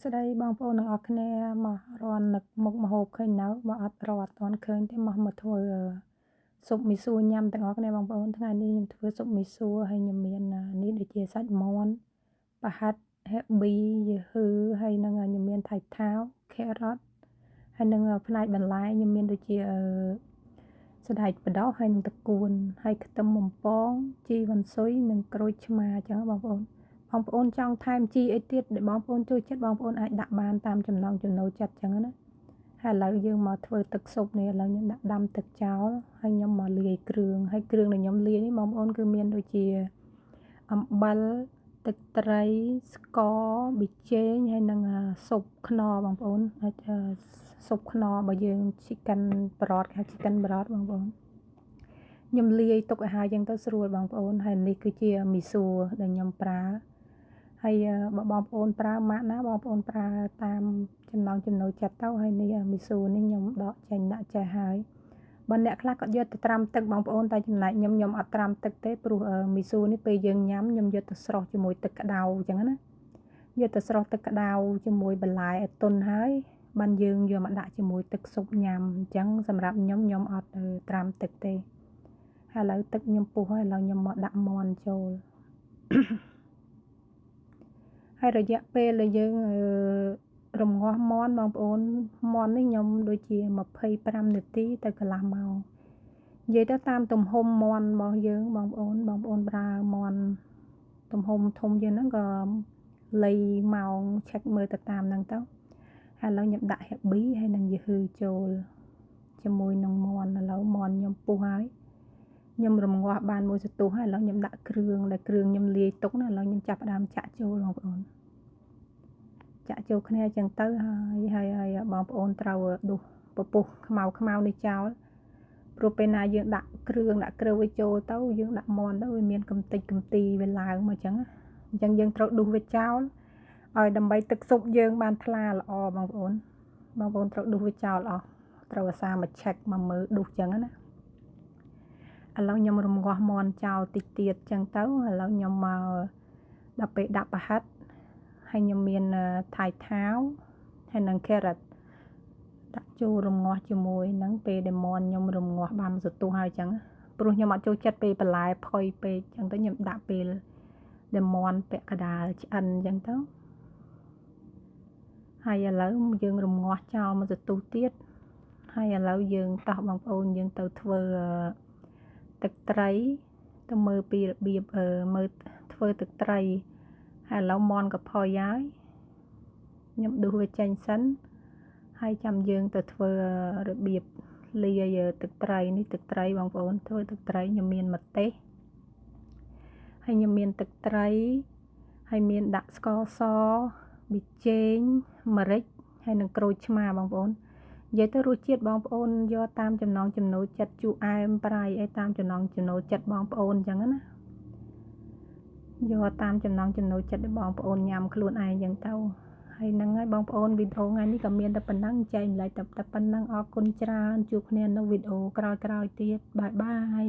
ស្ដីបងប្អូនទាំងអស់គ្នាមករន់នឹកមុខម្ហូបឃើញនៅបើអត់រត់អត់ទាន់ឃើញទេមកធ្វើស៊ុបមីសួរញ៉ាំទាំងអស់គ្នាបងប្អូនថ្ងៃនេះខ្ញុំធ្វើស៊ុបមីសួរហើយខ្ញុំមាននេះដូចជាសាច់មាន់ប្រហិតហេប៊ីយឺហ៊ឺហើយនឹងខ្ញុំមានថៃថាវខេរ៉ុតហើយនឹងផ្នែកបន្លែខ្ញុំមានដូចជាសណ្តែកបដោះហើយនឹងតកួនហើយខ្ទឹមបំពងជីវ៉ាន់ស៊ុយនិងក្រូចឆ្មាអញ្ចឹងបងប្អូនចង់ថែមជីអីទៀតដែលបងប្អូនចូលចិត្តបងប្អូនអាចដាក់បានតាមចំណង់ចំណូលចិត្តអញ្ចឹងណាហើយឥឡូវយើងមកធ្វើទឹកស៊ុបនេះឥឡូវខ្ញុំដាក់ដាំទឹកចោលហើយខ្ញុំមកលាយគ្រឿងហើយគ្រឿងដែលខ្ញុំលាយនេះបងប្អូនគឺមានដូចជាអំបិលទឹកត្រីស្ករប៊ីចេងហើយនឹងស៊ុបខ្នុរបងប្អូនស៊ុបខ្នុរបើយើង chicken broth គេហៅ chicken broth បងប្អូនខ្ញុំលាយទុកឲ្យហើយចឹងទៅស្រួលបងប្អូនហើយនេះគឺជាមីសួរដែលខ្ញុំប្រើហើយបើបងប្អូនប្រើម៉ាកណាបងប្អូនប្រើតាមចំណង់ចំណូលចិត្តទៅហើយនេះមីសួរនេះខ្ញុំដកចេញដាក់ចេះហើយបើអ្នកខ្លះក៏យកទៅត្រាំទឹកបងប្អូនតែចំណែកខ្ញុំអត់ត្រាំទឹកទេព្រោះមីសួរនេះពេលយើងញ៉ាំខ្ញុំយកទៅស្រុះជាមួយទឹកក្តៅអញ្ចឹងណាយកទៅស្រុះទឹកក្តៅជាមួយបន្លែឲ្យទន់ហើយបានយើងយកមកដាក់ជាមួយទឹកស៊ុបញ៉ាំអញ្ចឹងសម្រាប់ខ្ញុំអត់ត្រាំទឹកទេហើយឥឡូវទឹកខ្ញុំពុះហើយឥឡូវខ្ញុំមកដាក់មាន់ចូលហើយរយៈពេលដែលយើងរំងាស់មាន់បងប្អូនមាន់នេះខ្ញុំដូចជា25នាទីទៅកន្លះម៉ោងនិយាយទៅតាមទំហំមាន់របស់យើងបងប្អូនប្រើមាន់ទំហំធំជាងហ្នឹងក៏លៃម៉ោងឆែកមើលទៅតាមហ្នឹងទៅហើយឥឡូវខ្ញុំដាក់ហេប៊ីហើយនឹងយឺហ៊ឺចូលជាមួយនឹងមាន់ឥឡូវមាន់ខ្ញុំពុះហើយខ្ញុំរំងាស់បានមួយសន្ទុះហើយឥឡូវខ្ញុំដាក់គ្រឿងដែលគ្រឿងខ្ញុំលាយទុកណាឥឡូវខ្ញុំចាប់ផ្ដើមចាក់ចូលបងប្អូនចាក់ចូលគ្នាអញ្ចឹងទៅហើយបងប្អូនត្រូវដុសពពុះខ្មៅនេះចោលព្រោះពេលណាយើងដាក់គ្រឿងដាក់គ្រើវាចូលទៅយើងដាក់មាន់ទៅវាមានកំតិចកំទីវាឡើងមកអញ្ចឹងយើងត្រូវដុសវាចោលឲ្យដើម្បីទឹកស៊ុបយើងបានថ្លាល្អបងប្អូនត្រូវដុសវាចោលអស់ត្រូវអាសាមកឆែកមកមើលដុសអញ្ចឹងណាឥឡូវខ្ញុំរំងាស់មាន់ចោលតិចទៀតអញ្ចឹងទៅឥឡូវខ្ញុំមកដល់ពេលដាក់ប្រហិតហើយខ្ញុំមានថៃថាវហើយនឹងខេរ៉ុតដាក់ចូលរំងាស់ជាមួយនឹងពេលដែលមាន់ខ្ញុំរំងាស់បានសន្ទុះហើយអញ្ចឹងព្រោះខ្ញុំអត់ចូលចិត្តពេលបន្លែផុយពេកអញ្ចឹងទៅខ្ញុំដាក់ពេលដែលមាន់ពាក់កណ្ដាលឆ្អិនអញ្ចឹងទៅហើយឥឡូវយើងរំងាស់ចោលមួយសន្ទុះទៀតហើយឥឡូវយើងតោះបងប្អូនយើងទៅធ្វើទឹកត្រីទៅមើលពីរបៀបមើលធ្វើទឹកត្រីហើយឥឡូវមាន់ក៏ផុយហើយខ្ញុំដួសវាចេញសិនហើយចាំយើងទៅធ្វើរបៀបលាយទឹកត្រីនេះទឹកត្រីបងប្អូនធ្វើទឹកត្រីខ្ញុំមានម្ទេសហើយខ្ញុំមានទឹកត្រីហើយមានដាក់ស្ករសប៊ីចេងម្រេចហើយនឹងក្រូចឆ្មាបងប្អូននិយាយទៅរសជាតិបងប្អូនយកតាមចំណង់ចំណូលចិត្តជូរអែមប្រៃអីតាមចំណង់ចំណូលចិត្តបងប្អូនអញ្ចឹងណាយកតាមចំណង់ចំណូលចិត្តរបស់បងប្អូនញ៉ាំខ្លួនឯងអញ្ចឹងទៅហើយហ្នឹងហើយបងប្អូនវីដេអូថ្ងៃនេះក៏មានតែប៉ុណ្ណឹងចែកម្លែកតែប៉ុណ្ណឹងអរគុណច្រើនជួបគ្នានៅវីដេអូក្រោយៗទៀតបាយបាយ